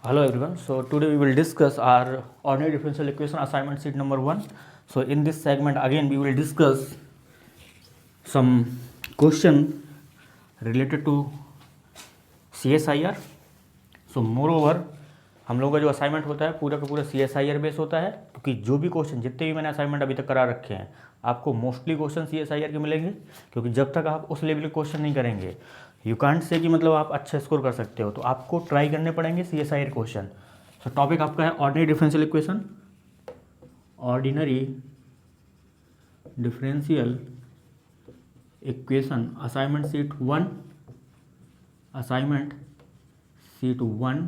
Hello everyone. So today we will discuss our ordinary differential equation assignment sheet number 1. So in this segment again we will discuss some question related to CSIR. So moreover हम लोगों का जो assignment होता है पूरा का पूरा CSIR base होता है, क्योंकि जो भी क्वेश्चन जितने भी मैंने असाइनमेंट अभी तक करा रखे हैं आपको मोस्टली क्वेश्चन CSIR के मिलेंगे, क्योंकि जब तक आप उस लेवल के क्वेश्चन नहीं करेंगे यू कांट से कि मतलब आप अच्छा स्कोर कर सकते हो, तो आपको ट्राई करने पड़ेंगे CSIR क्वेश्चन। सो टॉपिक आपका है ordinary differential equation, ordinary differential equation assignment sheet 1, assignment sheet 1।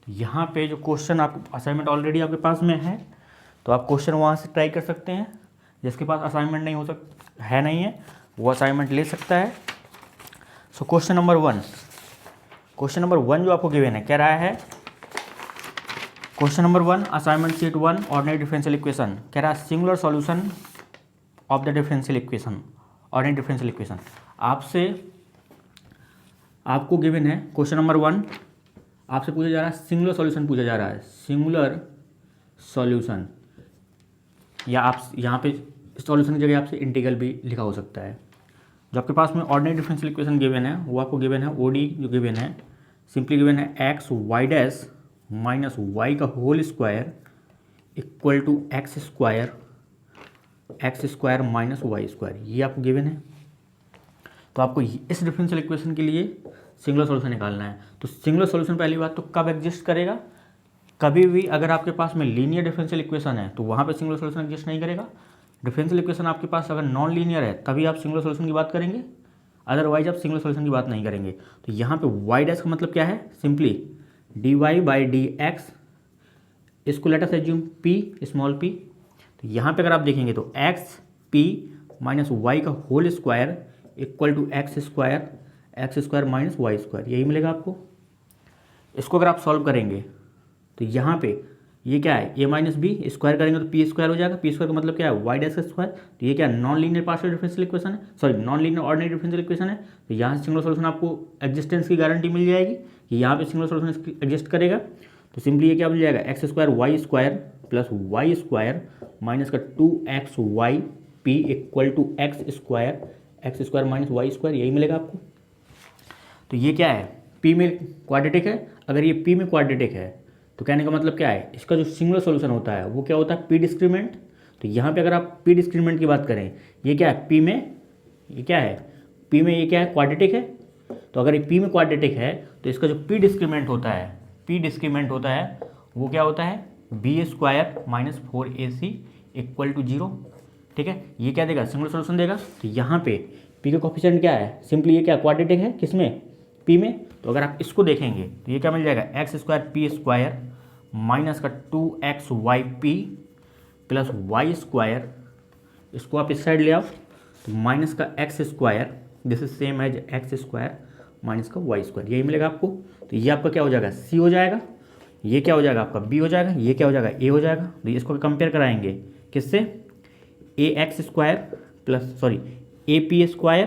तो यहाँ पे जो क्वेश्चन आप असाइनमेंट ऑलरेडी आपके पास में है तो आप क्वेश्चन वहाँ से ट्राई कर सकते हैं। जिसके पास असाइनमेंट नहीं नहीं है वो असाइनमेंट ले सकता है। सो क्वेश्चन नंबर 1 जो आपको गिवन है, कह रहा है question number 1 assignment sheet 1 ordinary differential equation, कह रहा है singular solution of the differential equation, ordinary differential equation. आपको गिवन है क्वेश्चन नंबर 1, आपसे पूछा जा रहा है सिंगुलर सॉल्यूशन पूछा जा रहा है, सिंगुलर सॉल्यूशन, या आप यहाँ पे सॉल्यूशन की जगह आपसे इंटीग्रल भी लिखा हो सकता है। जो आपके पास में ऑर्डिनरी डिफरेंशियल इक्वेशन गिवन है वो आपको गिवन है ओडी, जो गिवन है सिंपली गिवन है x y dash minus y का whole square equal to x square minus y square, ये आपको गिवन है। तो आपको इस डिफरेंशियल इक्वेशन के लिए सिंगुलर सॉल्यूशन निकालना है। तो सिंगुलर सॉल्यूशन पहली बात तो कब एग्जिस्ट करेगा, कभी भी अगर आपके पास में लीनियर डिफरेंशियल इक्वेशन है तो वहाँ पे सिंगुलर सॉल्यूशन एग्जिस्ट नहीं करेगा। डिफरेंशियल इक्वेशन आपके पास अगर नॉन लीनियर है तभी आप सिंगुलर सॉल्यूशन की बात करेंगे, अदरवाइज आप सिंगुलर सॉल्यूशन की बात नहीं करेंगे। तो यहाँ पे वाई डैश का मतलब क्या है, simply d y by d x, इसको let us assume p, small p. तो यहाँ पे अगर आप देखेंगे तो एक्स पी माइनस वाई का whole square equal to x square minus y square, यही मिलेगा आपको। इसको अगर आप सॉल्व करेंगे तो यहाँ पे ये क्या है, ए माइनस बी स्क्वायर करेंगे तो पी स्क्वायर हो जाएगा। पी स्क्वायर का मतलब क्या है, वाई डैश का स्क्वायर। तो ये क्या non linear partial differential equation है, sorry non linear ordinary differential equation है। तो यहाँ से सिंगुलर सॉल्यूशन आपको एग्जिस्टेंस की गारंटी मिल जाएगी कि यहाँ पे सिंगुलर सॉल्यूशन एग्जिस्ट करेगा। तो सिंपली ये क्या मिल जाएगा, x square plus y square minus का 2x y p equal to x square minus y square, यही मिलेगा आपको। तो ये क्या है, पी में क्वाड्रेटिक है। अगर ये पी में क्वाड्रेटिक है तो कहने का मतलब क्या है, इसका जो सिंगुलर सॉल्यूशन होता है वो क्या होता है, पी डिस्क्रीमेंट। तो यहाँ पे अगर आप पी डिस्क्रीमेंट की बात करें, ये क्या है, पी में ये क्या है, पी में ये क्या है, क्वाड्रेटिक है। तो अगर ये पी में क्वाड्रेटिक है तो इसका जो पी डिस्क्रीमेंट होता है वो क्या होता है, b square minus 4ac equal to 0। ठीक है, ये क्या देगा, सिंगुलर सॉल्यूशन देगा। तो यहाँ पे पी का कोफिशिएंट क्या है, सिंपली ये क्या क्वाड्रेटिक है, किसमें, पी में। तो अगर आप इसको देखेंगे तो ये क्या मिल जाएगा, x square p square minus का 2x y p plus y square, इसको आप इस साइड ले आओ तो माइनस का x square, this is same as x square minus का वाई स्क्वायर, यही मिलेगा आपको। तो ये आपका क्या हो जाएगा, सी हो जाएगा। ये क्या हो जाएगा आपका, बी हो जाएगा। ये क्या हो जाएगा, ए हो जाएगा। तो इसको कंपेयर कराएंगे किससे, a x square plus a p square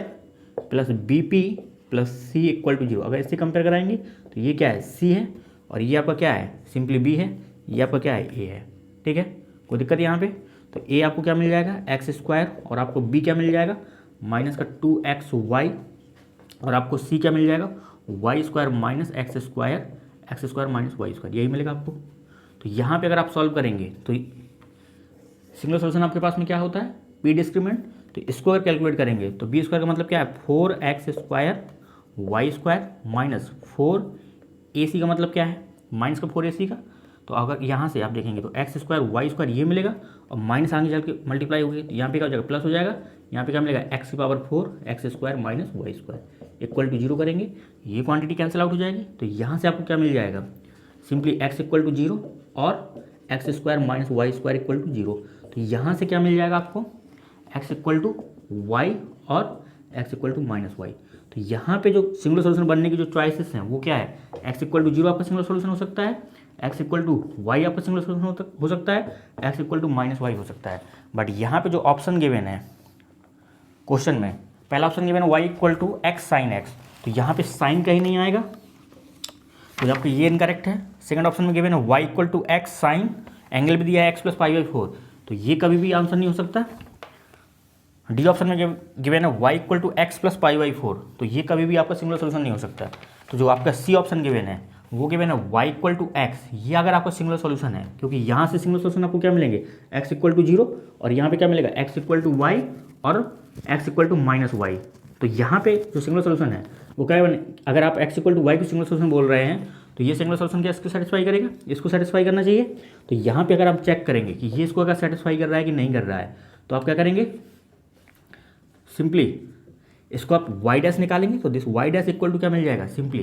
plus b p plus c equal to 0। अगर इससे कंपेयर कराएंगे तो ये क्या है, सी है, और ये आपका क्या है, सिंपली बी है, ये आपका क्या है, ए है। ठीक है, कोई दिक्कत यहाँ पे। तो ए आपको क्या मिल जाएगा, एक्स स्क्वायर, और आपको बी क्या मिल जाएगा, माइनस का 2x वाई, और आपको सी क्या मिल जाएगा, y square minus x square minus y square, यही मिलेगा आपको। तो यहाँ पे अगर आप सॉल्व करेंगे तो सिंगुलर सॉल्यूशन आपके पास में क्या होता है, पी डिस्क्रीमेंट। तो इसको अगर कैलकुलेट करेंगे तो बी स्क्वायर का मतलब क्या है, 4x square y square minus 4ac का मतलब क्या है, माइनस का 4ac का। तो अगर यहाँ से आप देखेंगे तो एक्स स्क्वायर वाई स्क्वायर ये मिलेगा, और माइनस आगे चल के मल्टीप्लाई होगी तो यहाँ पे क्या हो जाएगा, प्लस हो जाएगा। यहाँ पे क्या मिलेगा, एक्स की power 4 x square minus y square equal to 0 करेंगे, ये क्वांटिटी कैंसिल आउट हो जाएगी। तो यहाँ से आपको क्या मिल जाएगा, सिंपली एक्स इक्वल टू 0 और x square minus y square equal to 0। तो यहाँ से क्या मिल जाएगा आपको, एक्स इक्वल टू वाई और x equal to minus y. तो यहाँ पे जो सिंगुलर सॉल्यूशन बनने की जो चॉइसेस हैं वो क्या है, एक्स इक्वल टू 0 आपका सिंगुलर सॉल्यूशन हो सकता है, एक्स इक्वल टू वाई आपका सिंगुलर सॉल्यूशन हो सकता है, x equal to minus y हो सकता है। बट यहाँ पे जो ऑप्शन गिवन है क्वेश्चन में, पहला ऑप्शन गिवन है y equal to x sine x, तो यहाँ पे साइन कहीं नहीं आएगा। तो आपको ये इनकरेक्ट है। सेकंड ऑप्शन में गिवन है y equal to x sine, angle भी दिया है x प्लस पाई बाई 4, तो ये कभी भी आंसर नहीं हो सकता। डी ऑप्शन में गिवन है y equal to x plus pi by 4, तो ये कभी भी आपका सिंगुलर सोल्यूशन नहीं हो सकता। तो जो आपका सी ऑप्शन गिवन है वो गिवन है y इक्वल टू एक्स, ये अगर आपका सिंगुलर सोल्यूशन है, क्योंकि यहाँ से सिंगुलर सोल्यूशन आपको क्या मिलेंगे x इक्वल टू 0 और यहाँ पे क्या मिलेगा x इक्वल टू वाई और x equal to minus y. तो यहाँ पे जो सिंगुलर सोल्यूशन है वो क्या है, अगर आप x इक्वल टू वाई को सिंगुलर सोल्यूशन बोल रहे हैं तो ये सिंगुलर सोल्यूशन क्या इसको सेटिस्फाई करेगा, इसको सेटिस्फाई करना चाहिए। तो यहाँ पे अगर हम चेक करेंगे कि ये इसको अगर सेटिस्फाई कर रहा है कि नहीं कर रहा है, तो आप क्या करेंगे, सिंपली इसको आप वाई डैश निकालेंगे। तो this y dash equal to क्या मिल जाएगा, सिंपली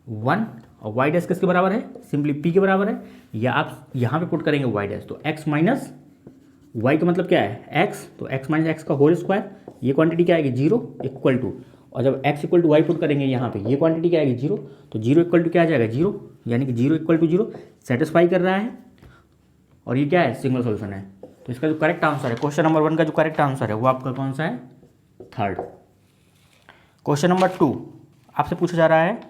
1, और वाई डैश किसके बराबर है, सिंपली p के बराबर है। या आप यहाँ पे पुट करेंगे वाई डैश, तो x माइनस वाई का मतलब क्या है x, तो x माइनस एक्स का होल स्क्वायर, ये क्वांटिटी क्या आएगी 0 इक्वल टू, और जब x equal to y put करेंगे यहाँ पे ये क्वांटिटी क्या आएगी 0, तो 0 इक्वल टू क्या आ जाएगा 0, यानी कि 0 इक्वल टू 0 सेटिस्फाई कर रहा है, और ये क्या है सिंगुलर सोल्यूशन है। तो इसका जो करेक्ट आंसर है, क्वेश्चन नंबर 1 का जो करेक्ट आंसर है वो आपका कौन सा है, थर्ड। क्वेश्चन नंबर 2 आपसे पूछा जा रहा है,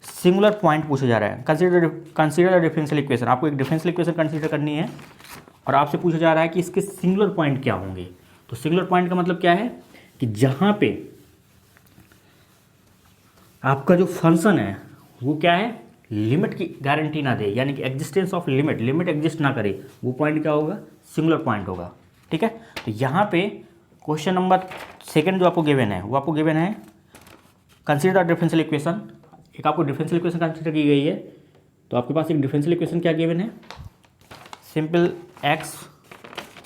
सिंगुलर पॉइंट पूछा जा रहा है, कंसीडर डिफरेंशियल इक्वेशन। आपको एक डिफरेंशियल इक्वेशन कंसीडर करनी है और आपसे पूछा जा रहा है कि इसके सिंगुलर पॉइंट क्या होंगे। तो सिंगुलर पॉइंट का मतलब क्या है कि जहां पे आपका जो फंक्शन है वो क्या है, लिमिट की गारंटी ना दे, यानी कि एग्जिस्टेंस ऑफ लिमिट एग्जिस्ट ना करे, वो पॉइंट क्या होगा, सिंगुलर पॉइंट होगा। ठीक है, तो यहाँ पे क्वेश्चन नंबर 2 जो आपको गिवन है वो आपको गिवन है कंसीडर डिफरेंशियल इक्वेशन। एक आपको डिफरेंशियल इक्वेशन कंसीडर की गई है, तो आपके पास एक डिफरेंशियल इक्वेशन क्या गिवन है, simple x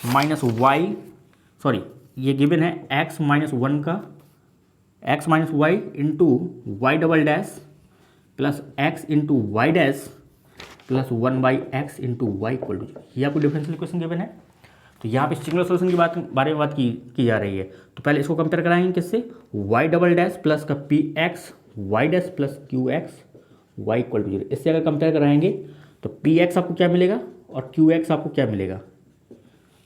minus y, sorry ये गिवन है x माइनस 1 का x minus y into y double dash plus x into y dash plus 1 by x into y equal to 0, ये आपको डिफरेंशियल इक्वेशन गिवन है। तो यहाँ पे सिंगुलर सोल्यूशन की बारे में बात की जा रही है। तो पहले इसको कंपेयर कराएंगे किससे, वाई डबल डैश प्लस का p x y dash plus q x y equal to 0, इससे अगर कंपेयर कराएंगे तो पी एक्स आपको क्या मिलेगा और क्यू एक्स आपको क्या मिलेगा।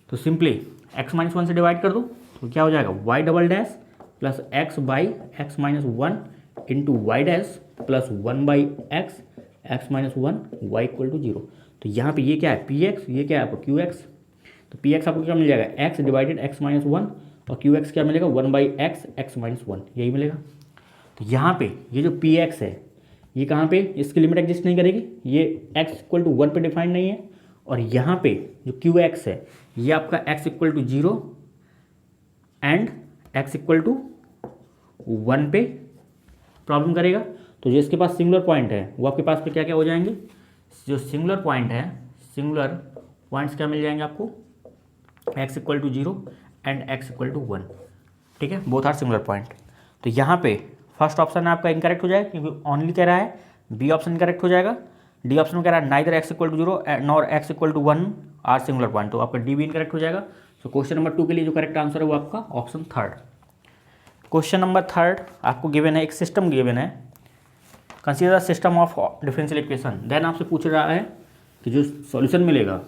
तो सिंपली x माइनस 1 से डिवाइड कर दो, तो क्या हो जाएगा y double dash plus x by x minus 1 into y dash plus 1 by x minus 1 y equal to 0। तो यहाँ पे ये क्या है पी एक्स, ये क्या है आपको क्यू एक्स। तो पी एक्स आपको क्या मिल जाएगा एक्स डिवाइडेड एक्स माइनस 1, और क्यू एक्स क्या मिलेगा 1 बाई एक्स माइनस 1, यही मिलेगा। तो यहाँ पे ये जो पी एक्स है ये कहाँ पे, इसकी लिमिट एग्जिस्ट नहीं करेगी, ये x इक्वल टू 1 पे डिफाइंड नहीं है, और यहाँ पे जो क्यू एक्स है ये आपका x equal to 0 and x equal to 1 पे प्रॉब्लम करेगा। तो जो इसके पास सिंगुलर पॉइंट है वो आपके पास पे क्या क्या हो जाएंगे, जो सिंगुलर पॉइंट है, सिंगुलर पॉइंट्स क्या मिल जाएंगे आपको, x equal to 0 and x equal to 1। ठीक है, बोथ आर सिंगुलर पॉइंट। तो यहाँ पे फर्स्ट ऑप्शन आपका इनकरेक्ट हो जाएगा क्योंकि ओनली कह रहा है, बी ऑप्शन इनकरेक्ट हो जाएगा, डी ऑप्शन में कह रहा है neither x equal to 0 nor x equal to 1 are singular point, तो आपका डी भी इनकरेक्ट हो जाएगा। सो क्वेश्चन नंबर 2 के लिए जो करेक्ट आंसर है वो आपका ऑप्शन 3। क्वेश्चन नंबर 3 आपको गिवन है, एक सिस्टम गिवन है, consider system of differential equation. Then आपसे पूछ रहा है कि जो सॉल्यूशन मिलेगा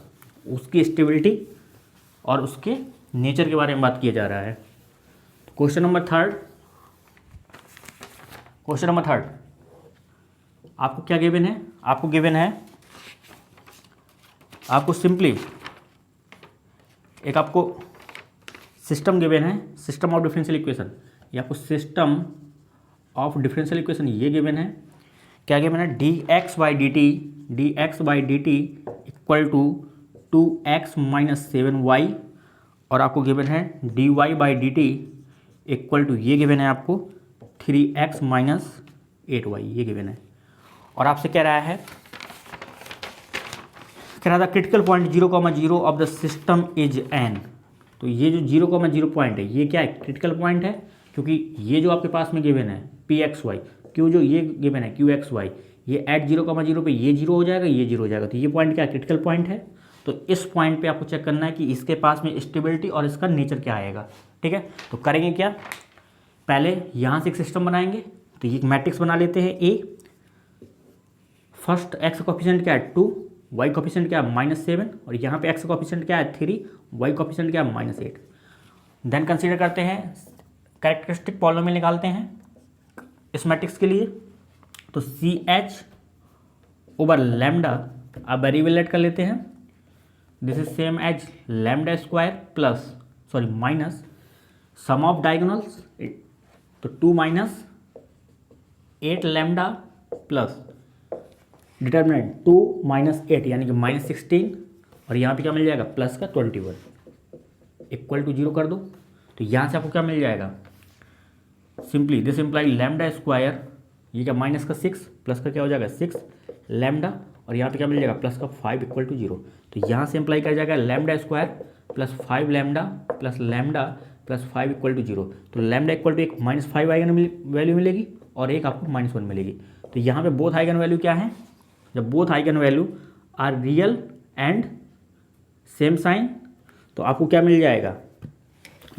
उसकी स्टेबिलिटी और उसके नेचर के बारे में बात किया जा रहा है। क्वेश्चन नंबर 3 आपको क्या गिवन है, आपको गिवन है, आपको सिंपली एक आपको सिस्टम गिवन है, सिस्टम ऑफ डिफरेंशियल इक्वेशन, ये आपको सिस्टम ऑफ डिफरेंशियल इक्वेशन ये गिवन है। क्या गिवन है, d x by d t equal to 2x minus 7y, और आपको गिवन है d y by d t equal to ये गिवन है आपको 3x माइनस 8y, ये गिवन है। और आपसे कह रहा था critical point 0,0 of the system is n। तो ये जो 0,0 पॉइंट है ये क्या है, क्रिटिकल पॉइंट है, क्योंकि ये जो आपके पास में गिवन है पी एक्स वाई, क्यों जो ये गिवन है क्यू एक्स वाई, ये एट 0,0 पे ये 0 हो जाएगा, ये 0 हो जाएगा, तो ये पॉइंट क्या है, क्रिटिकल पॉइंट है। तो इस पॉइंट पे आपको चेक करना है कि इसके पास में स्टेबिलिटी और इसका नेचर क्या आएगा। ठीक है, तो करेंगे क्या, पहले यहाँ से एक सिस्टम बनाएंगे, तो ये मैट्रिक्स बना लेते हैं ए। फर्स्ट एक्स कोफिशिएंट क्या है 2, वाई कोफिशिएंट क्या है -7, और यहाँ पे एक्स कोफिशिएंट क्या है 3, वाई कोफिशिएंट क्या है -8। देन कंसीडर करते हैं, कैरेक्टरिस्टिक पॉलिनोमियल निकालते हैं इस मैट्रिक्स के लिए। तो सी एच ओवर लैम्डा, आप वेरिएबल ऐड कर लेते हैं, this is same as lambda square plus sorry minus sum of diagonals, तो 2 minus 8 lambda plus determinant 2 minus 8 यानी कि -16, और यहाँ पे क्या मिल जाएगा प्लस का 21 इक्वल टू 0 कर दो। तो यहाँ से आपको क्या मिल जाएगा, simply this imply lambda square, ये क्या माइनस का 6 प्लस का क्या हो जाएगा 6 लैम्डा, और यहाँ पे क्या मिल जाएगा प्लस का 5 इक्वल टू 0। तो यहाँ से इम्प्लाई कर जाएगा lambda square plus 5 lambda plus lambda plus 5 equal to 0। तो लैम्डा इक्वल टू एक -5 आइगन वैल्यू मिलेगी और एक आपको -1 मिलेगी। तो यहाँ पे बोथ आइगन वैल्यू क्या है, जब both eigen value are real and same sign, तो आपको क्या मिल जाएगा,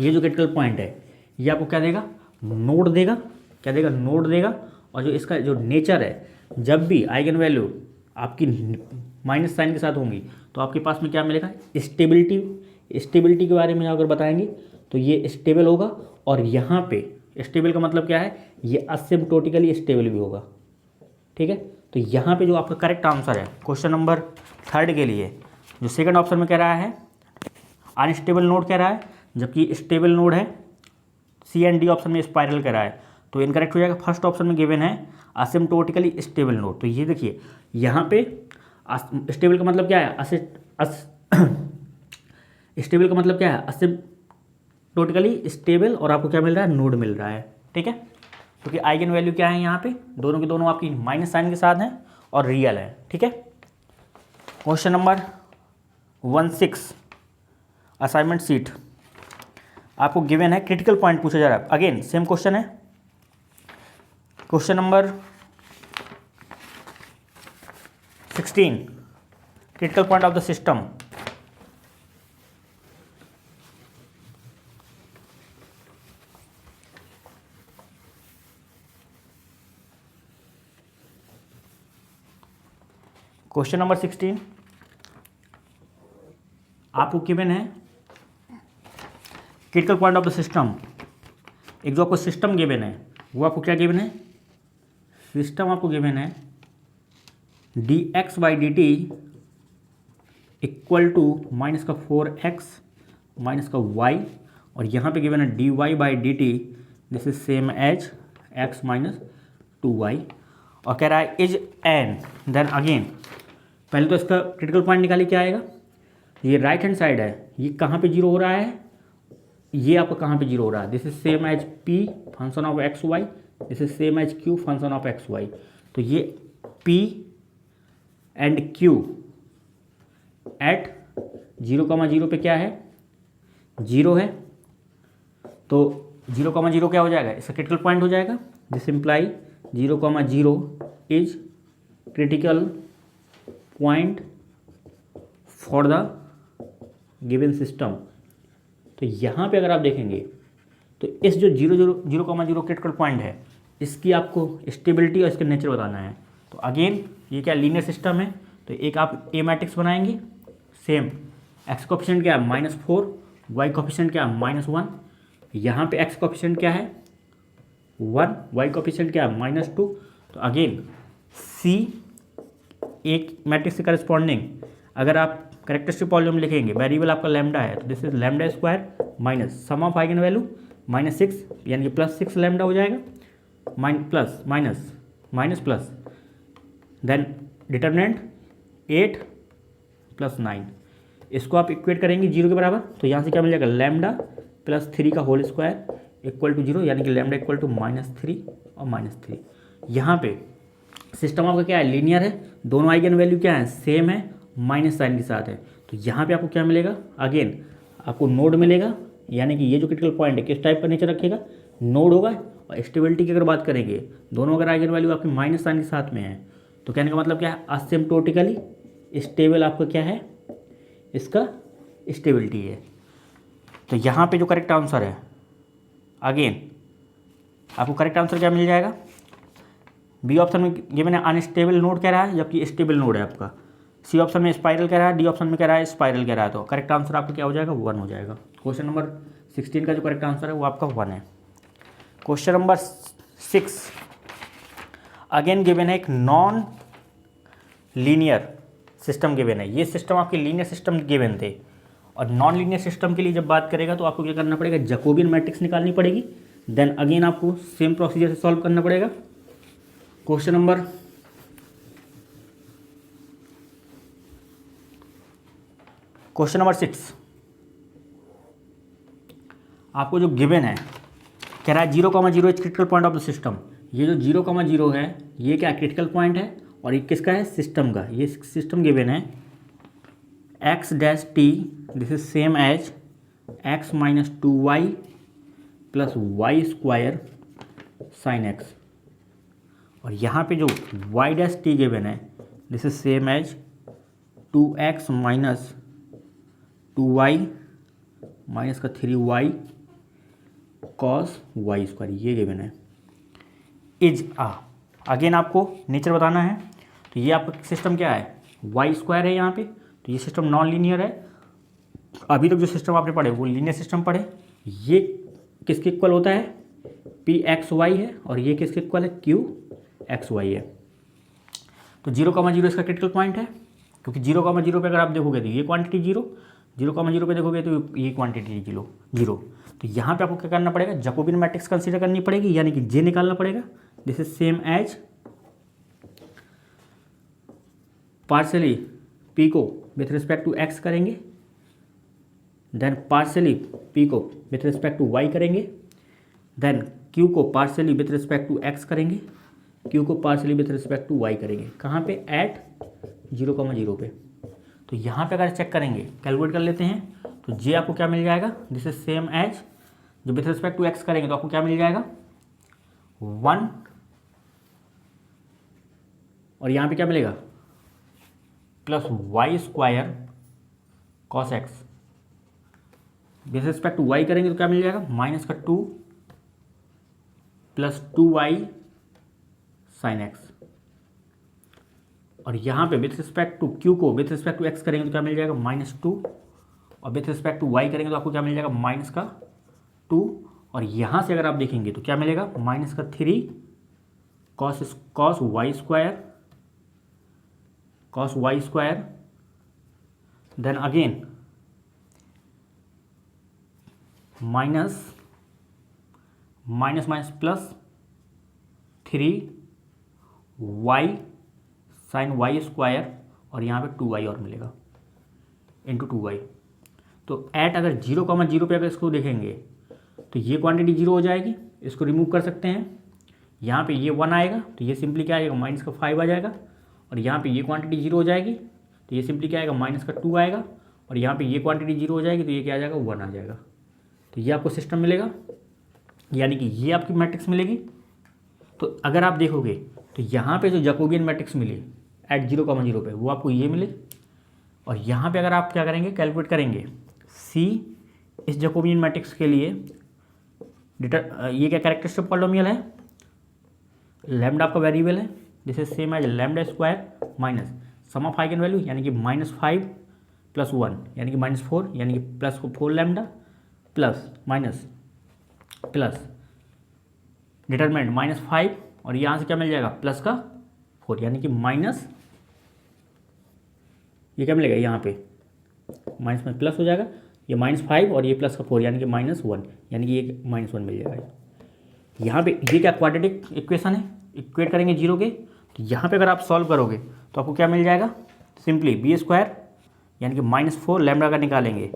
ये जो क्रिटिकल पॉइंट है ये आपको क्या देगा, नोड देगा, क्या देगा नोड देगा। और जो इसका जो नेचर है, जब भी आइगन वैल्यू आपकी माइनस साइन के साथ होंगी तो आपके पास में क्या मिलेगा, स्टेबिलिटी के बारे में अगर बताएंगे तो ये स्टेबल होगा, और यहाँ पे स्टेबल का मतलब क्या है, ये असिम्प्टोटिकली स्टेबल भी होगा। ठीक है, तो यहाँ पे जो आपका करेक्ट आंसर है क्वेश्चन नंबर 3 के लिए, जो सेकंड ऑप्शन में कह रहा है अनस्टेबल नोड कह रहा है, जबकि स्टेबल नोड है सी एंड डी ऑप्शन में स्पाइरल कह रहा है, तो इनकरेक्ट हो जाएगा। फर्स्ट ऑप्शन में गिवन है असिम्प्टोटिकली स्टेबल नोड। तो ये देखिए यहाँ पे स्टेबल का मतलब क्या है, स्टेबल का मतलब क्या है, असिम्प्टोटिकली स्टेबल, और आपको क्या मिल रहा है, नोड मिल रहा है। ठीक है, क्योंकि आइगन वैल्यू क्या है यहाँ पे, दोनों के दोनों आपकी माइनस साइन के साथ हैं और रियल है। ठीक है, क्वेश्चन नंबर 16 असाइनमेंट सीट, आपको गिवन है क्रिटिकल पॉइंट पूछा जा रहा है, अगेन सेम क्वेश्चन है। Question number 16 critical point of the system, question number 16 आपको गिवन है critical point of the system. एक जो आपको सिस्टम गिवन है वो आपको क्या गिवन है, सिस्टम आपको गिवन है dx/dt इक्वल टू माइनस का 4x माइनस का y, और यहाँ पे गिवन है dy/dt this is same as x minus 2y, और कह रहा है इज एन, देन अगेन पहले तो इसका क्रिटिकल पॉइंट निकालिए क्या आएगा, ये राइट हैंड साइड है, ये कहाँ पे जीरो हो रहा है, ये आपका कहाँ पे जीरो हो रहा है, this is same as p function of x y, this is same as q function of x y. तो ये p एंड q एट 0,0 पे क्या है, 0 है, तो 0,0 क्या हो जाएगा, इसका क्रिटिकल पॉइंट हो जाएगा। This imply 0,0 is critical point for the given system. तो यहाँ पे अगर आप देखेंगे तो इस जो 0,0 क्रिटिकल पॉइंट है, इसकी आपको स्टेबिलिटी और इसका नेचर बताना है। तो अगेन ये क्या लीनियर सिस्टम है, तो एक आप ए मैट्रिक्स बनाएंगे, सेम एक्स कोफिशिएंट क्या है -4, वाई कोफिशिएंट क्या है -1, यहाँ पे एक्स कोफिशिएंट क्या है 1, वाई कोफिशिएंट क्या है -2। तो अगेन सी एक मैट्रिक्स से करस्पॉन्डिंग अगर आप कैरेक्टरिस्टिक पॉलीनोम लिखेंगे, वेरिएबल आपका लैम्डा है, तो this is lambda square minus sum of eigen value -6 यानी कि +6 लैम्डा हो जाएगा, plus minus plus, then determinant 8 + 9, इसको आप इक्वेट करेंगे 0 के बराबर, तो यहाँ से क्या मिल जाएगा लैम्डा +3 का होल स्क्वायर इक्वल टू 0, यानी कि लैम्डा इक्वल टू -3 और -3। यहाँ पे सिस्टम आपका क्या है, लीनियर है, दोनों आइगन वैल्यू क्या है, सेम है, माइनस साइन के साथ है। तो यहाँ पे आपको क्या मिलेगा, अगेन आपको नोड मिलेगा, यानी कि ये जो क्रिटिकल पॉइंट है किस टाइप का नेचर रखेगा, नोड होगा। और स्टेबिलिटी की अगर बात करेंगे, दोनों अगर आइगन वैल्यू आपकी माइनस साइन के साथ में है, तो कहने का मतलब क्या है, असिम्प्टोटिकली स्टेबल आपका क्या है, इसका स्टेबिलिटी है। तो यहाँ पे जो करेक्ट आंसर है, अगेन आपको करेक्ट आंसर क्या मिल जाएगा, बी ऑप्शन में गिवन है अनस्टेबल नोड कह रहा है, जबकि स्टेबल नोड है आपका। सी ऑप्शन में स्पाइरल कह रहा है, डी ऑप्शन में कह रहा है स्पाइरल कह रहा है। तो करेक्ट आंसर आपका क्या हो जाएगा, 1 हो जाएगा। क्वेश्चन नंबर 16 का जो करेक्ट आंसर है वो आपका 1 है। क्वेश्चन नंबर 6 अगेन गिवन है एक नॉन लीनियर सिस्टम गिवन है, ये सिस्टम आपके लीनियर सिस्टम गिवन थे। और नॉन लीनियर सिस्टम के लिए जब बात करेगा तो आपको क्या करना पड़ेगा, जैकोबियन मैट्रिक्स निकालनी पड़ेगी। देन अगेन आपको सेम प्रोसीजर से सॉल्व करना पड़ेगा। क्वेश्चन नंबर 6 आपको जो गिवन है, कह रहा है 0,0 is critical point of the system. ये जो 0,0 है ये क्या क्रिटिकल पॉइंट है, और ये किसका है, सिस्टम का। ये सिस्टम गिवन है x dash t, this is same as x minus 2y plus y square sine x. और यहाँ पे जो y डैश टी गिवन है, this is same as 2x minus 2y minus का 3y कॉस वाई स्क्वायर, ये given है। Is again आपको nature बताना है। तो ये आपका सिस्टम क्या है, वाई स्क्वायर है यहाँ पे, तो ये सिस्टम नॉन लीनियर है। अभी तक जो सिस्टम आपने पढ़े वो लीनियर सिस्टम पढ़े। ये किसके इक्वल होता है, पी एक्स वाई है, और ये किसके इक्वल है, क्यू एक्स वाई है। तो 0,0 इसका क्रिटिकल पॉइंट है, क्योंकि 0,0 पे अगर आप देखोगे तो ये क्वांटिटी 0,0 पे देखोगे तो ये क्वांटिटी 0। तो यहाँ पे आपको क्या करना पड़ेगा, जैकोबियन मैट्रिक्स कंसीडर करनी पड़ेगी, यानी कि जे निकालना पड़ेगा। This is same as partially p को विथ रिस्पेक्ट टू एक्स करेंगे, देन पार्शली पी को विथ रिस्पेक्ट टू वाई करेंगे, देन क्यू को partially with respect to x करेंगे, क्यू को partially with respect to y करेंगे। कहाँ पे, एट 0,0 पे। तो यहाँ पे अगर चेक करेंगे, कैलकुलेट कर लेते हैं, तो जे आपको क्या मिल जाएगा, दिस इज सेम एज, जो विथ रिस्पेक्ट टू एक्स करेंगे तो आपको क्या मिल जाएगा 1, और यहाँ पे क्या मिलेगा plus y square cos x. With respect to y करेंगे तो क्या मिल जाएगा, माइनस का 2 प्लस 2y साइन एक्स। और यहाँ पे विथ रिस्पेक्ट टू क्यू को विथ रिस्पेक्ट टू एक्स करेंगे तो क्या मिल जाएगा -2, और विथ रिस्पेक्ट टू वाई करेंगे तो आपको क्या मिल जाएगा माइनस का 2, और यहाँ से अगर आप देखेंगे तो क्या मिलेगा माइनस का 3 cos y square, then again minus plus 3y sine y square, और यहाँ पे 2y और मिलेगा इंटू 2y। तो एट अगर 0,0 पे अगर इसको देखेंगे तो ये क्वांटिटी 0 हो जाएगी, इसको रिमूव कर सकते हैं। यहाँ पे ये 1 आएगा तो ये सिंपली क्या आएगा माइनस का 5 आ जाएगा, और यहाँ पे ये क्वांटिटी 0 हो जाएगी तो ये सिंपली क्या आएगा माइनस का 2 आएगा, और यहाँ पे ये क्वांटिटी 0 हो जाएगी तो ये क्या आ जाएगा 1 आ जाएगा। तो ये आपको सिस्टम मिलेगा, यानी कि ये आपकी मैट्रिक्स मिलेगी। तो अगर आप देखोगे तो यहाँ पे जो जैकोबियन मैट्रिक्स मिली एट 0,0 पे वो आपको ये मिले, और यहाँ पे अगर आप क्या करेंगे कैलकुलेट करेंगे सी इस जैकोबियन मैट्रिक्स के लिए ये क्या कैरेक्टरिस्टिक पॉलिनोमियल है, लैम्डा आपका वेरिएबल है, this is same as lambda square minus sum of eigen value, यानी कि -5 + 1 यानी कि -4, यानी कि प्लस को 4 lambda plus minus plus determinant -5, और यहाँ से क्या मिल जाएगा प्लस का 4, यानी कि माइनस, ये क्या मिलेगा यहाँ पे माइनस में प्लस हो जाएगा, ये -5 और ये प्लस का 4 यानी कि -1, यानी कि ये -1 मिल जाएगा। यहाँ पे ये क्या क्वाड्रेटिक इक्वेशन है, इक्वेट करेंगे 0 के, तो यहाँ पे अगर आप सॉल्व करोगे तो आपको क्या मिल जाएगा सिंपली b² यानी कि -4 लैम्डा का निकालेंगे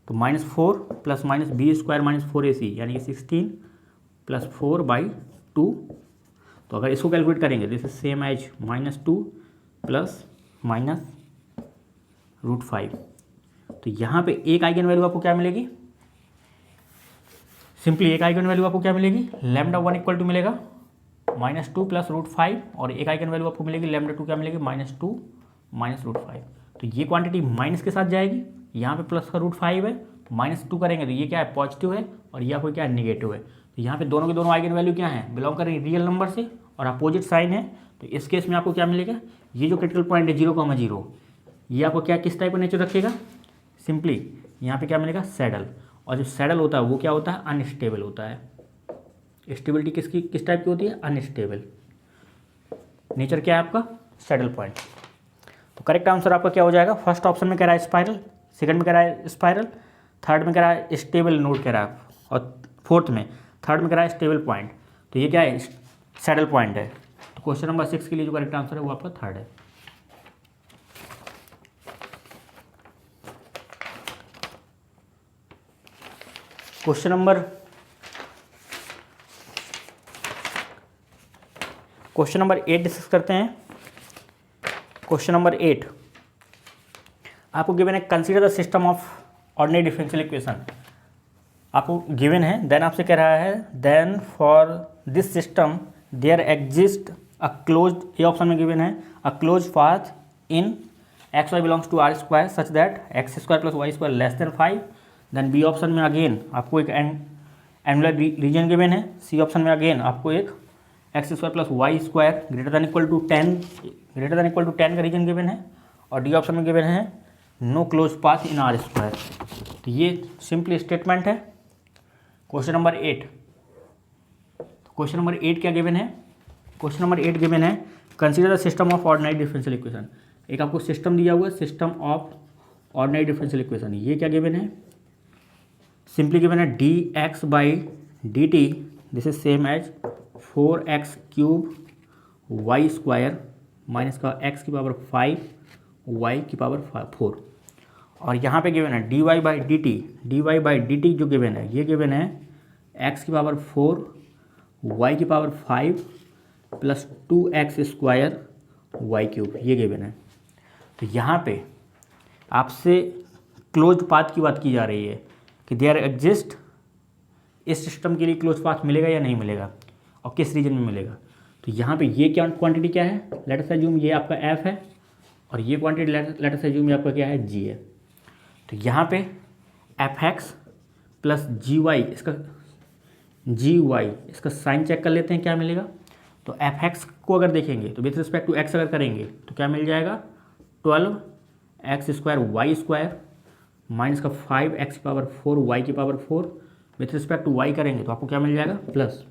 तो -4 प्लस माइनस b² -4ac यानी कि 16 + 4/2। तो अगर इसको कैलकुलेट करेंगे this is same as -2 plus minus √5। तो यहाँ पे एक आइगन वैल्यू आपको क्या मिलेगी, सिंपली एक आइगन वैल्यू आपको क्या मिलेगी λ1 = मिलेगा -2 प्लस √5, और एक आइगन वैल्यू आपको मिलेगी λ2 क्या मिलेगी -2 माइनस √5। तो ये क्वांटिटी माइनस के साथ जाएगी, यहाँ पे प्लस का √5 है, -2 करेंगे तो ये क्या है पॉजिटिव है, और ये आपको क्या है निगेटिव है। तो यहाँ पे दोनों के दोनों आइगन वैल्यू क्या है बिलोंग करेंगे रियल नंबर से, और अपोजिट साइन है। तो इस केस में आपको क्या मिलेगा, ये जो क्रिटिकल पॉइंट है 0,0 ये आपको क्या किस टाइप का नेचर रखेगा, सिंपली यहाँ पे क्या मिलेगा सैडल, और जो सैडल होता है वो क्या होता है अनस्टेबल होता है। स्टेबिलिटी किस टाइप की होती है अनस्टेबल। नेचर क्या है आपका सैडल पॉइंट। करेक्ट आंसर आपका क्या हो जाएगा, फर्स्ट ऑप्शन में कह रहा है स्पाइरल, सेकंड में कह रहा है स्पाइरल, थर्ड में कह रहा है स्टेबल नोड कह रहा है, और फोर्थ में थर्ड में कह रहा है स्टेबल पॉइंट। तो ये क्या है, सैडल पॉइंट है। तो क्वेश्चन नंबर 6 के लिए जो करेक्ट आंसर है वो आपका थर्ड है। क्वेश्चन नंबर 8 डिस्कस करते हैं। क्वेश्चन नंबर 8 आपको गिवन है, consider the system of ordinary differential equation. आपको गिवन है, देन आपसे कह रहा है, then for this system there exist a closed, ये ऑप्शन में गिवन है, a close path in x y belongs to r square such that x square plus y square less than 5। Then b option में again आपको एक annular reason given है। C option में again आपको एक x square plus y square greater than equal to 10 का region given है। और डी ऑप्शन में गिवन है no close path in r square. तो ये सिंपली स्टेटमेंट है। क्वेश्चन नंबर 8, क्वेश्चन नंबर 8 क्या गिवन है, क्वेश्चन नंबर 8 गिवन है, consider the system of ordinary differential equation. एक आपको सिस्टम दिया हुआ है, system of ordinary differential equation. ये क्या गिवन है, सिंपली गिवन है d x by d t this is same as 4x cube y square minus का x की पावर 5 y की पावर 4। और यहाँ पे गिवन है d y by d t जो गिवन है, ये गिवन है x की पावर 4 y की power 5 plus 2x square y cube, ये गिवन है। तो यहाँ पे आपसे क्लोज पाथ की बात की जा रही है कि देयर एग्जिस्ट, इस सिस्टम के लिए क्लोज पाथ मिलेगा या नहीं मिलेगा और किस रीजन में मिलेगा। तो यहाँ पे ये क्या क्वांटिटी क्या है, लेट अस अज्यूम ये आपका f है, और ये क्वांटिटी लेट अस अज्यूम ये आपका क्या है, g है। तो यहाँ पे fx प्लस gy, इसका साइन चेक कर लेते हैं क्या मिलेगा। तो fx को अगर देखेंगे तो विथ रिस्पेक्ट टू x अगर करेंगे तो क्या मिल जाएगा, 12x square y square minus का 5x की पावर 4 y की power 4, with respect to y करेंगे तो आपको क्या मिल जाएगा, प्लस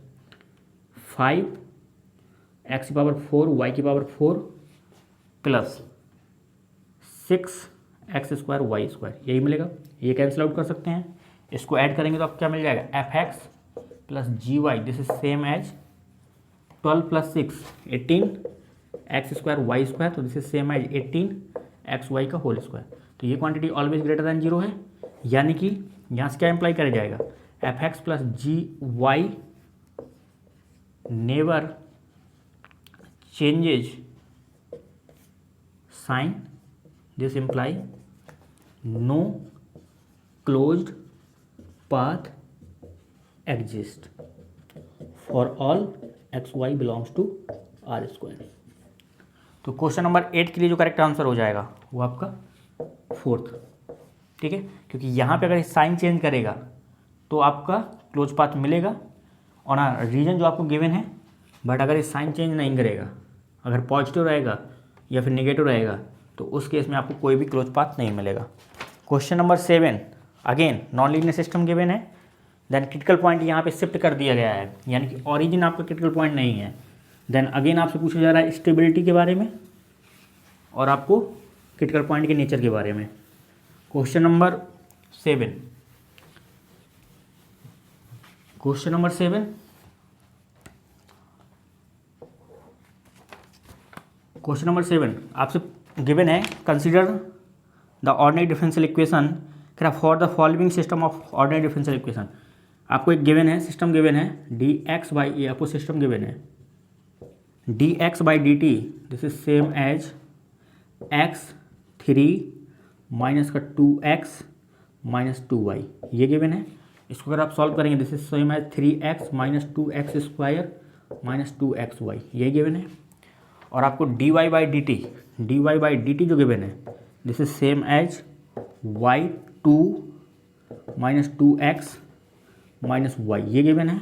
5x की पावर 4 y की power 4 plus 6x square y square, यही मिलेगा। ये कैंसिल आउट कर सकते हैं, इसको ऐड करेंगे तो आपको क्या मिल जाएगा, fx plus gy this is same as 12 plus 6 18 x square y square, तो this is same as 18 x y का होल स्क्वायर। तो ये क्वांटिटी ऑलवेज ग्रेटर दैन 0 है, यानी कि यहाँ से क्या इम्प्लाई करा जाएगा, fx plus gy never changes sign, this imply no closed path exist for all x y belongs to r square. तो क्वेश्चन नंबर 8 के लिए जो करेक्ट आंसर हो जाएगा वो आपका 4th, ठीक है, क्योंकि यहाँ पे अगर साइन चेंज करेगा तो आपका क्लोज पाथ मिलेगा और ना रीजन जो आपको गिवन है, बट अगर ये साइन चेंज नहीं करेगा, अगर पॉजिटिव रहेगा या फिर नेगेटिव रहेगा तो उस केस में आपको कोई भी क्लोज पाथ नहीं मिलेगा। Question number 7 again non linear system given है, देन क्रिटिकल पॉइंट यहाँ पे शिफ्ट कर दिया गया है, यानी कि ओरिजिन आपका क्रिटिकल पॉइंट नहीं है। देन अगेन आपसे पूछा जा रहा है स्टेबिलिटी के बारे में और आपको क्रिटिकल पॉइंट के नेचर के बारे में। Question number 7, question number 7, question number 7 आपसे गिवन है, consider the ordinary differential equation for the following system of ordinary differential equation. आपको एक गिवन है, सिस्टम गिवन है डी एक्स बाई, ये आपको सिस्टम गिवन है d x by d t this is same as x3 minus का 2x minus 2y, ये given है। इसको अगर आप सॉल्व करेंगे this is same as 3x minus 2x square minus 2xy, ये गिवन है। और आपको dy बाई डी टी जो गिवन है this is same as y2 minus 2x minus y, ये गिवन है।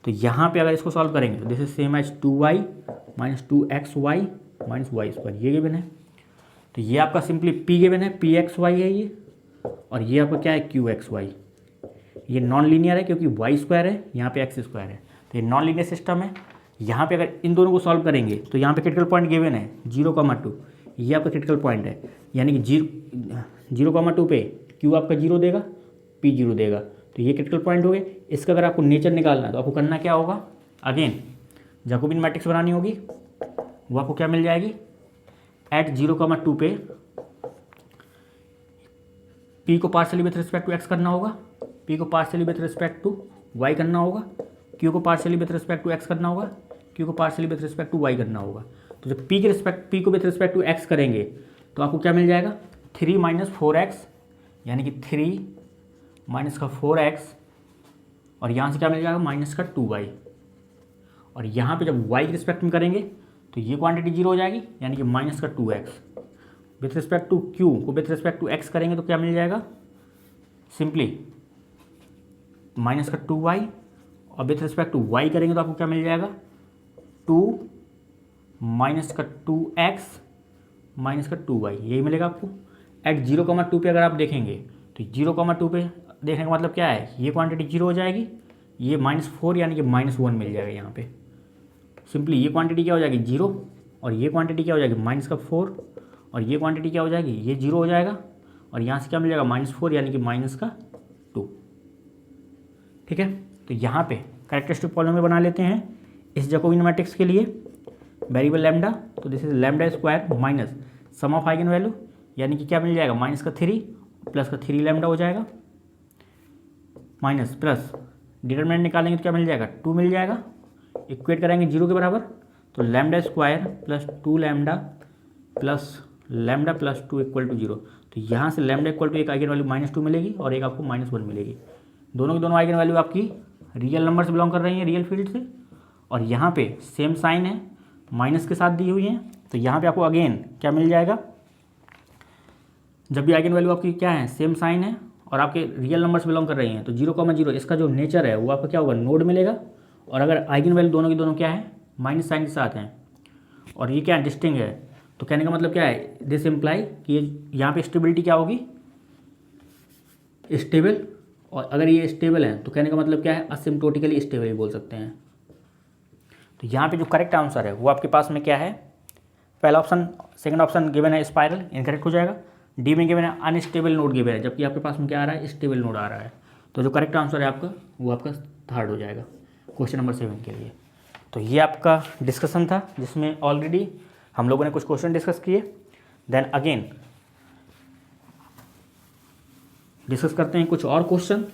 तो यहाँ पे अगर इसको सॉल्व करेंगे तो this is same as 2y minus 2xy minus y square, ये गिवन है। तो ये आपका सिंपली p गिवन है, pxy है ये, और ये आपका क्या है, qxy। ये नॉन लीनियर है क्योंकि y स्क्वायर है, यहाँ पे x स्क्वायर है, तो ये नॉन लीनियर सिस्टम है। यहाँ पे अगर इन दोनों को सॉल्व करेंगे तो यहाँ पे क्रिटिकल पॉइंट गिवन है 0,2, ये आपका क्रिटिकल पॉइंट है, यानी कि 0,2 पे Q आपका 0 देगा, P 0 देगा, तो ये क्रिटिकल पॉइंट हो गए। इसका अगर आपको नेचर निकालना है तो आपको करना क्या होगा, अगेन जैकोबियन मैट्रिक्स बनानी होगी। वो आपको क्या मिल जाएगी, एट 0,2 पे P को partially with respect to x करना होगा, P को partially with respect to y करना होगा, Q को partially with respect to x करना होगा, Q को partially with respect to y करना होगा। तो जब P को विथ रिस्पेक्ट टू x करेंगे तो आपको क्या मिल जाएगा, 3 - 4x, यानी कि 3 - 4x, और यहाँ से क्या मिल जाएगा, -2y। और यहाँ पे जब y के रिस्पेक्ट में करेंगे तो ये क्वांटिटी 0 हो जाएगी, यानी कि -2x। With respect to Q को विथ रिस्पेक्ट टू x करेंगे तो क्या मिल जाएगा, सिंपली -2y, और विथ रिस्पेक्ट टू y करेंगे तो आपको क्या मिल जाएगा, 2 - 2x -2y, यही मिलेगा आपको। एट 0,2 पे अगर आप देखेंगे तो 0,2 पे देखने का मतलब क्या है, ये क्वांटिटी 0 हो जाएगी, ये -4 यानी कि -1 मिल जाएगा यहाँ पे। सिंपली ये क्वांटिटी क्या हो जाएगी, 0, और ये क्वांटिटी क्या हो जाएगी, -4, और ये क्वांटिटी क्या हो जाएगी, ये 0 हो जाएगा, और यहाँ से क्या मिल जाएगा, -4 यानी कि -2। ठीक है, तो यहाँ पे कैरेक्टरिस्टिक पॉलिनोमियल बना लेते हैं इस जैकोबियन मैट्रिक्स के लिए। वेरिएबल लैम्डा, तो this is lambda square minus sum of eigen value, यानी कि क्या मिल जाएगा, -3 प्लस का 3 लैम्डा हो जाएगा, माइनस प्लस डिटरमिनेंट निकालेंगे तो क्या मिल जाएगा, 2 मिल जाएगा, इक्वेट करेंगे 0 के बराबर, तो lambda square plus 2 lambda plus 2 equal to 0। तो यहाँ से लैम्डा इक्वल टू एक आइगन वैल्यू -2 मिलेगी और एक आपको -1 मिलेगी। दोनों की दोनों आइगन वैल्यू आपकी रियल नंबर से बिलोंग कर रही हैं, रियल फील्ड से, और यहाँ पे सेम साइन है, माइनस के साथ दी हुई हैं। तो यहाँ पे आपको अगेन क्या मिल जाएगा, जब भी आइगन वैल्यू आपकी क्या है, सेम साइन है और आपके रियल नंबर से बिलोंग कर रही हैं, तो 0,0 इसका जो नेचर है वो आपका क्या होगा, नोड मिलेगा। और अगर आइगन वैल्यू दोनों की दोनों क्या है, माइनस साइन के साथ हैं, और ये क्या डिस्टिंग है, तो कहने का मतलब क्या है, दिस इम्प्लाई कि यहाँ पे स्टेबिलिटी क्या होगी, स्टेबल, और अगर ये स्टेबल है तो कहने का मतलब क्या है, असिम्प्टोटिकली स्टेबल ही बोल सकते हैं। तो यहाँ पे जो करेक्ट आंसर है वो आपके पास में क्या है, पहला ऑप्शन, सेकंड ऑप्शन गिवन है स्पाइरल, इनकरेक्ट हो जाएगा। डी में गिवन है अनस्टेबल नोड गिवन है, जबकि आपके पास में क्या आ रहा है, स्टेबल नोड आ रहा है। तो जो करेक्ट आंसर है आपका वो आपका थर्ड हो जाएगा क्वेश्चन नंबर 7 के लिए। तो ये आपका डिस्कशन था जिसमें ऑलरेडी हम लोगों ने कुछ क्वेश्चन डिस्कस किए। देन अगेन डिस्कस करते हैं कुछ और क्वेश्चन।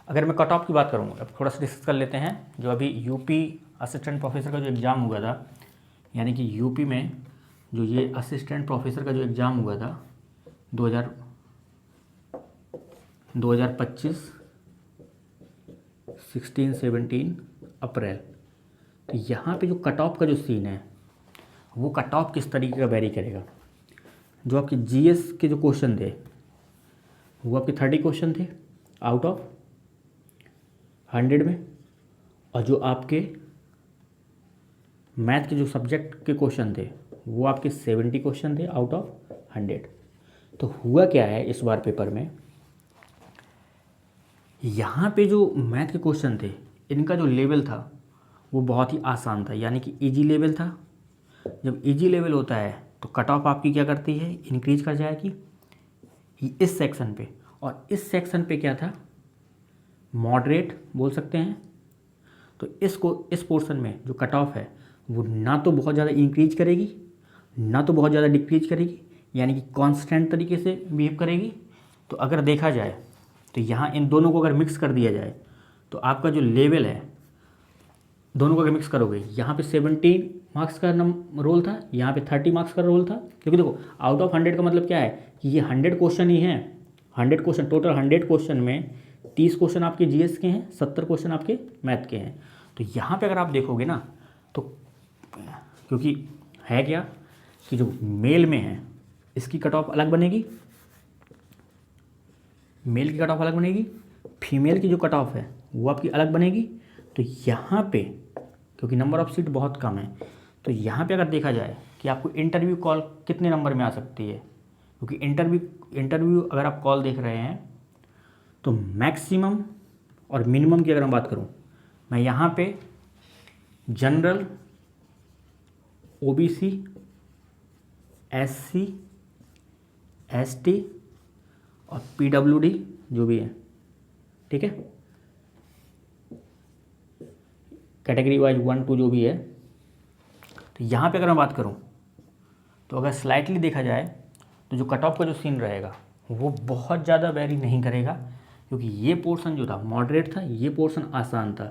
अगर मैं कट ऑफ की बात करूँ, अब थोड़ा सा डिस्कस कर लेते हैं। जो अभी यूपी असिस्टेंट प्रोफेसर का जो एग्ज़ाम हुआ था, यानी कि यूपी में जो ये असिस्टेंट प्रोफेसर का जो एग्ज़ाम हुआ था 2025 16-17 अप्रैल, तो यहाँ पे जो कट ऑफ का जो सीन है वो कट ऑफ किस तरीके का वेरी करेगा। जो आपके जीएस के जो क्वेश्चन थे वो आपके 30 क्वेश्चन थे आउट ऑफ 100 में, और जो आपके मैथ के जो सब्जेक्ट के क्वेश्चन थे वो आपके 70 क्वेश्चन थे आउट ऑफ 100। तो हुआ क्या है इस बार पेपर में, यहाँ पे जो मैथ के क्वेश्चन थे इनका जो लेवल था वो बहुत ही आसान था, यानी कि इजी लेवल था। जब इजी लेवल होता है तो कट ऑफ आपकी क्या करती है, इंक्रीज कर जाएगी इस सेक्शन पे, और इस सेक्शन पे क्या था, मॉडरेट बोल सकते हैं। तो इस पोर्शन में जो कट ऑफ है वो ना तो बहुत ज़्यादा इंक्रीज करेगी ना तो बहुत ज़्यादा डिक्रीज करेगी, यानी कि कांस्टेंट तरीके से बिहेव करेगी। तो अगर देखा जाए तो यहाँ इन दोनों को अगर मिक्स कर दिया जाए तो आपका जो लेवल है, दोनों को अगर मिक्स करोगे, यहाँ पे 17 मार्क्स का रोल था, यहाँ पे 30 मार्क्स का रोल था। क्योंकि देखो आउट ऑफ 100 का मतलब क्या है कि ये 100 क्वेश्चन ही हैं, 100 क्वेश्चन टोटल, 100 क्वेश्चन में 30 क्वेश्चन आपके जीएस के हैं, 70 क्वेश्चन आपके मैथ के हैं। तो यहाँ पे अगर आप देखोगे ना, तो क्योंकि है क्या कि जो मेल में है इसकी कट ऑफ अलग बनेगी, मेल की कट ऑफ अलग बनेगी, फीमेल की जो कट ऑफ है वो आपकी अलग बनेगी। तो यहाँ पे क्योंकि नंबर ऑफ सीट बहुत कम है, तो यहाँ पे अगर देखा जाए कि आपको इंटरव्यू कॉल कितने नंबर में आ सकती है, क्योंकि इंटरव्यू अगर आप कॉल देख रहे हैं तो मैक्सिमम और मिनिमम की अगर मैं बात करूं, मैं यहाँ पे जनरल, ओबीसी, एससी, एसटी और पीडब्ल्यूडी जो भी है, ठीक है, कैटेगरी वाइज 1 2 जो भी है, तो यहाँ पे अगर मैं बात करूँ तो अगर स्लाइटली देखा जाए तो जो कट ऑफ का जो सीन रहेगा वो बहुत ज़्यादा वेरी नहीं करेगा, क्योंकि ये पोर्शन जो था मॉडरेट था, ये पोर्शन आसान था।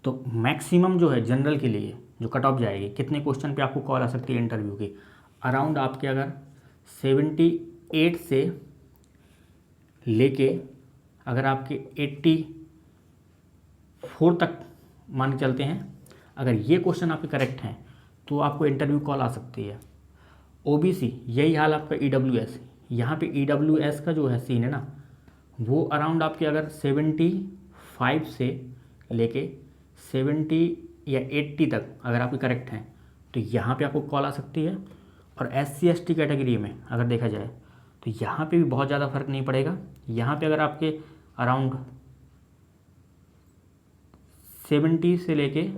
तो मैक्सिमम जो है जनरल के लिए जो कट ऑफ जाएगी, कितने क्वेश्चन पे आपको कॉल आ सकती है इंटरव्यू की, अराउंड आपके अगर 78 से लेके अगर आपके 84 तक मान के चलते हैं, अगर ये क्वेश्चन आपके करेक्ट हैं तो आपको इंटरव्यू कॉल आ सकती है। ओबीसी यही हाल आपका ईडब्ल्यूएस, यहाँ पे ईडब्ल्यूएस का जो है सीन है ना, वो अराउंड आपके अगर 75 से लेके 70 या 80 तक अगर आपके करेक्ट हैं तो यहाँ पे आपको कॉल आ सकती है। और SC ST कैटेगरी में अगर देखा जाए तो यहाँ पे भी बहुत ज़्यादा फर्क नहीं पड़ेगा। यहाँ पे अगर आपके अराउंड 70 से लेके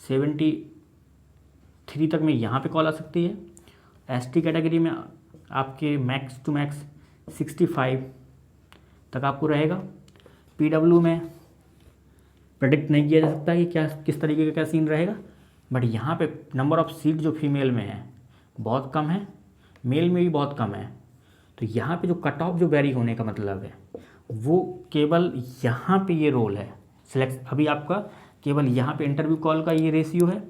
73 तक में यहाँ पे कॉल आ सकती है। ST कैटेगरी में आपके मैक्स टू मैक्स 65 तक आपको रहेगा। PW में प्रेडिक्ट नहीं किया जा सकता कि क्या किस तरीके का क्या सीन रहेगा, बट यहाँ पे नंबर ऑफ़ सीट जो फीमेल में है बहुत कम है, मेल में भी बहुत कम है। तो यहाँ पे जो कट ऑफ जो वेरी होने का मतलब है वो केवल यहाँ पे ये रोल है सिलेक्ट, अभी आपका केवल यहाँ पे इंटरव्यू कॉल का ये रेशियो है,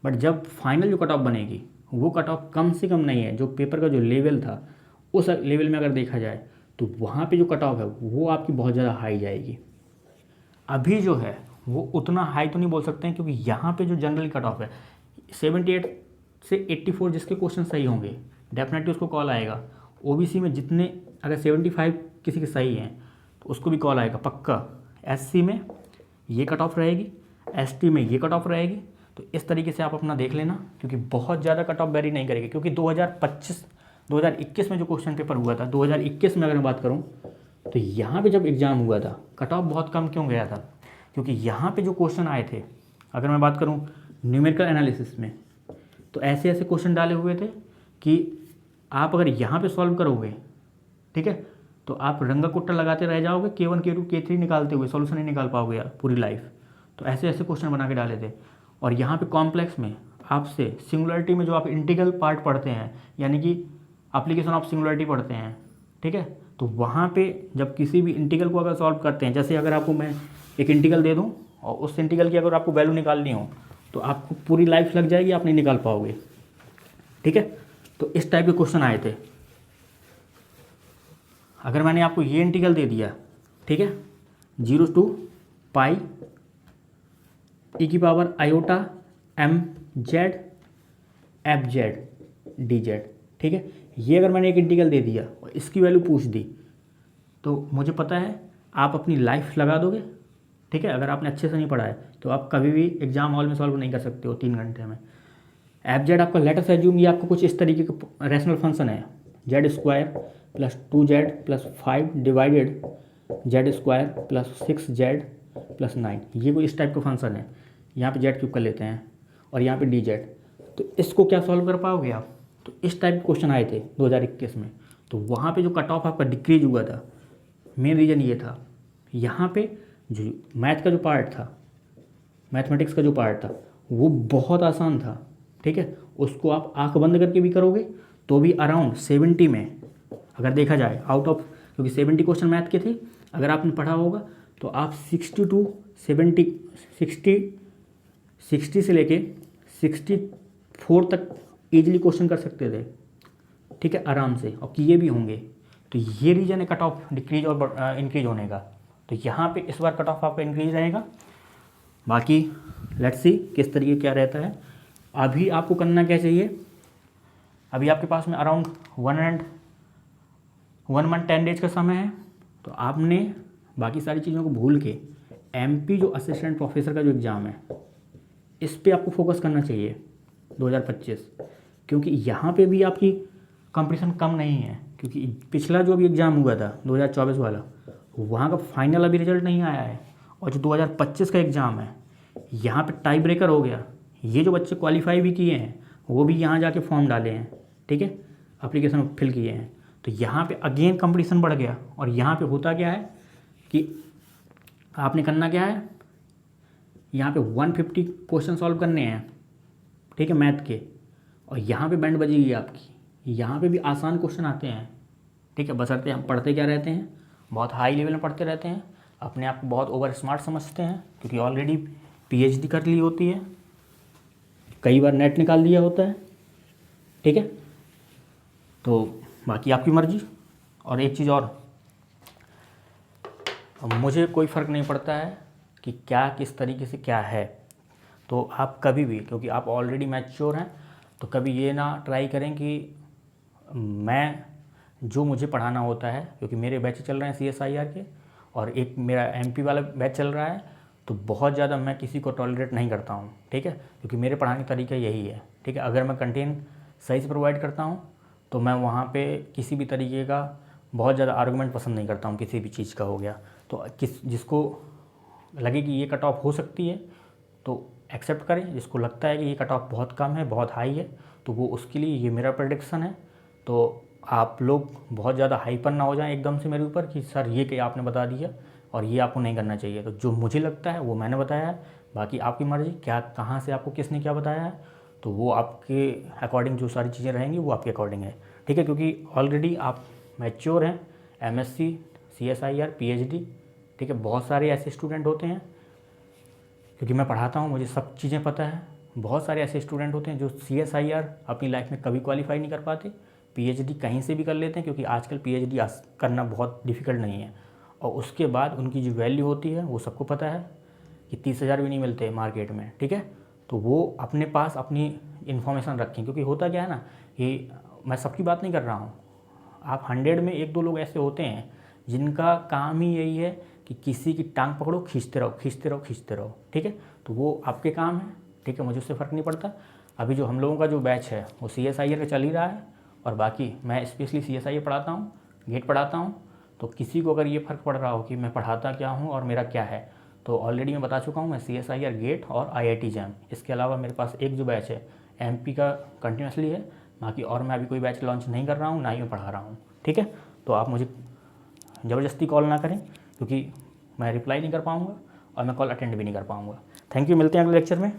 बट जब फाइनल जो कट ऑफ बनेगी वो कट ऑफ कम से कम नहीं है। जो पेपर का जो लेवल था उस लेवल में अगर देखा जाए तो वहाँ पे जो कट ऑफ है वो आपकी बहुत ज़्यादा हाई जाएगी। अभी जो है वो उतना हाई तो नहीं बोल सकते हैं, क्योंकि यहाँ पे जो जनरल कट ऑफ है 78 से 84 जिसके क्वेश्चन सही होंगे डेफिनेटली उसको कॉल आएगा। ओबीसी में जितने अगर 75 किसी के सही हैं तो उसको भी कॉल आएगा पक्का। एससी में ये कट ऑफ रहेगी, एसटी में ये कट ऑफ रहेगी। तो इस तरीके से आप अपना देख लेना, क्योंकि बहुत ज़्यादा कट ऑफ वेरी नहीं करेगी। क्योंकि 2021 में जो क्वेश्चन पेपर हुआ था, 2021 में अगर मैं बात करूँ तो यहाँ पे जब एग्ज़ाम हुआ था कट ऑफ बहुत कम क्यों गया था, क्योंकि यहाँ पे जो क्वेश्चन आए थे, अगर मैं बात करूँ न्यूमेरिकल एनालिसिस में, तो ऐसे ऐसे क्वेश्चन डाले हुए थे कि आप अगर यहाँ पे सॉल्व करोगे, ठीक है, तो आप रंगा कुट्टा लगाते रह जाओगे, K1 K2 K3 निकालते हुए सॉल्यूशन नहीं निकाल पाओगे पूरी लाइफ। तो ऐसे ऐसे क्वेश्चन बना के डाले थे। और यहाँ पे कॉम्प्लेक्स में आपसे सिंगुलरिटी में जो आप इंटीग्रल पार्ट पढ़ते हैं, यानी कि एप्लीकेशन ऑफ सिंगुलरिटी पढ़ते हैं, ठीक है, तो वहाँ पे जब किसी भी इंटीग्रल को अगर सॉल्व करते हैं, जैसे अगर आपको मैं एक इंटीग्रल दे दूँ और उस इंटीग्रल की अगर आपको वैल्यू निकालनी हो तो आपको पूरी लाइफ लग जाएगी, आप नहीं निकाल पाओगे, ठीक है। तो इस टाइप के क्वेश्चन आए थे। अगर मैंने आपको ये इंटीग्रल दे दिया, ठीक है, 0 to pi e⁻i mz fz dz, ठीक है, ये अगर मैंने एक इंटीग्रल दे दिया और इसकी वैल्यू पूछ दी तो मुझे पता है आप अपनी लाइफ लगा दोगे, ठीक है। अगर आपने अच्छे से नहीं पढ़ा है तो आप कभी भी एग्जाम हॉल में सॉल्व नहीं कर सकते हो 3 घंटे में। fz आपका लेटेस्ट एज्यूम, ये आपको कुछ इस तरीके का रैशनल फंक्शन है, z² + 2z + 5 divided z² + 6z + 9, ये कोई इस टाइप का फंक्शन है। यहाँ पे z³ कर लेते हैं और यहाँ पे dz, तो इसको क्या सॉल्व कर पाओगे आप। तो इस टाइप के क्वेश्चन आए थे 2021 में। तो वहाँ पे जो कट ऑफ आपका डिक्रीज हुआ था, मेन रीज़न ये था। यहाँ पे जो मैथ का जो पार्ट था, मैथमेटिक्स का जो पार्ट था वो बहुत आसान था, ठीक है, उसको आप आंख बंद करके भी करोगे तो भी अराउंड 70 में अगर देखा जाए आउट ऑफ, क्योंकि 70 क्वेश्चन मैथ के थे, अगर आपने पढ़ा होगा तो आप 60 to 70 60 से लेके 64 तक ईजिली क्वेश्चन कर सकते थे, ठीक है, आराम से, और किए भी होंगे। तो ये रीज़न है कट ऑफ डिक्रीज और इंक्रीज होने का। तो यहाँ पे इस बार कट ऑफ आपका इंक्रीज रहेगा। बाकी लेट्स सी किस तरीके क्या रहता है। अभी आपको करना क्या चाहिए, अभी आपके पास में अराउंड 1 month 10 days का समय है। तो आपने बाकी सारी चीज़ों को भूल के MP जो असिस्टेंट प्रोफेसर का जो एग्ज़ाम है इस पे आपको फोकस करना चाहिए 2025, क्योंकि यहाँ पे भी आपकी कंपटीशन कम नहीं है। क्योंकि पिछला जो भी एग्ज़ाम हुआ था 2024 वाला, वहाँ का फाइनल अभी रिजल्ट नहीं आया है, और जो 2025 का एग्ज़ाम है यहाँ पे टाई ब्रेकर हो गया। ये जो बच्चे क्वालिफाई भी किए हैं वो भी यहाँ जाके फॉर्म डाले हैं, ठीक है, एप्लीकेशन फिल किए हैं, तो यहाँ पे अगेन कंपटीशन बढ़ गया। और यहाँ पे होता क्या है कि आपने करना क्या है, यहाँ पे 150 क्वेश्चन सॉल्व करने हैं, ठीक है, मैथ के, और यहाँ पे बैंड बजेगी आपकी। यहाँ पे भी आसान क्वेश्चन आते हैं, ठीक है, बशर्ते हम पढ़ते क्या रहते हैं, बहुत हाई लेवल में पढ़ते रहते हैं, अपने आप को बहुत ओवर स्मार्ट समझते हैं, क्योंकि ऑलरेडी पीएचडी कर ली होती है, कई बार नेट निकाल दिया होता है, ठीक है। तो बाकी आपकी मर्जी। और एक चीज़ और, मुझे कोई फ़र्क नहीं पड़ता है कि क्या किस तरीके से क्या है, तो आप कभी भी, क्योंकि आप ऑलरेडी मैच्योर हैं, तो कभी ये ना ट्राई करें कि मैं जो मुझे पढ़ाना होता है, क्योंकि मेरे बैच चल रहे हैं CSIR के, और एक मेरा MP वाला बैच चल रहा है, तो बहुत ज़्यादा मैं किसी को टॉलरेट नहीं करता हूँ, ठीक है, क्योंकि मेरे पढ़ाने का तरीका यही है, ठीक है। अगर मैं कंटेंट सही से प्रोवाइड करता हूँ तो मैं वहाँ पे किसी भी तरीके का बहुत ज़्यादा आर्गूमेंट पसंद नहीं करता हूँ, किसी भी चीज़ का हो गया तो जिसको लगे कि ये कट ऑफ हो सकती है तो एक्सेप्ट करें, जिसको लगता है कि ये कट ऑफ बहुत कम है, बहुत हाई है, तो वो उसके लिए ये मेरा प्रेडिक्शन है। तो आप लोग बहुत ज़्यादा हाइपर ना हो जाएं एकदम से मेरे ऊपर कि सर ये क्या आपने बता दिया और ये आपको नहीं करना चाहिए। तो जो मुझे लगता है वो मैंने बताया है, बाकी आपकी मर्ज़ी, क्या कहाँ से आपको किसने क्या बताया है, तो वो आपके अकॉर्डिंग जो सारी चीज़ें रहेंगी वो आपके अकॉर्डिंग है, ठीक है। क्योंकि ऑलरेडी आप मैच्योर हैं, MSc CSIR PhD, ठीक है, बहुत सारे ऐसे स्टूडेंट होते हैं, क्योंकि मैं पढ़ाता हूँ, मुझे सब चीज़ें पता है। बहुत सारे ऐसे स्टूडेंट होते हैं जो CSIR अपनी लाइफ में कभी क्वालिफाई नहीं कर पाते, PhD कहीं से भी कर लेते हैं, क्योंकि आजकल PhD करना बहुत डिफ़िकल्ट नहीं है, और उसके बाद उनकी जो वैल्यू होती है वो सबको पता है कि 30,000 भी नहीं मिलते मार्केट में, ठीक है। तो वो अपने पास अपनी इन्फॉर्मेशन रखें, क्योंकि होता क्या है ना कि मैं सबकी बात नहीं कर रहा हूँ, आप 100 में 1-2 लोग ऐसे होते हैं जिनका काम ही यही है कि किसी की टांग पकड़ो, खींचते रहो, खींचते रहो, खींचते रहो, ठीक है। तो वो आपके काम है, ठीक है, मुझे उससे फ़र्क नहीं पड़ता। अभी जो हम लोगों का जो बैच है वो CSIR का चल ही रहा है, और बाकी मैं स्पेशली CSIR पढ़ाता हूँ, गेट पढ़ाता हूँ। तो किसी को अगर ये फ़र्क पड़ रहा हो कि मैं पढ़ाता क्या हूँ और मेरा क्या है, तो ऑलरेडी मैं बता चुका हूँ, मैं CSIR गेट और IIT JAM, इसके अलावा मेरे पास एक जो बैच है MP का कंटिन्यूसली है, बाकी और मैं अभी कोई बैच लॉन्च नहीं कर रहा हूँ, ना ही मैं पढ़ा रहा हूँ, ठीक है। तो आप मुझे ज़बरदस्ती कॉल ना करें, क्योंकि मैं रिप्लाई नहीं कर पाऊँगा और मैं कॉल अटेंड भी नहीं कर पाऊँगा। थैंक यू, मिलते हैं अगले लेक्चर में।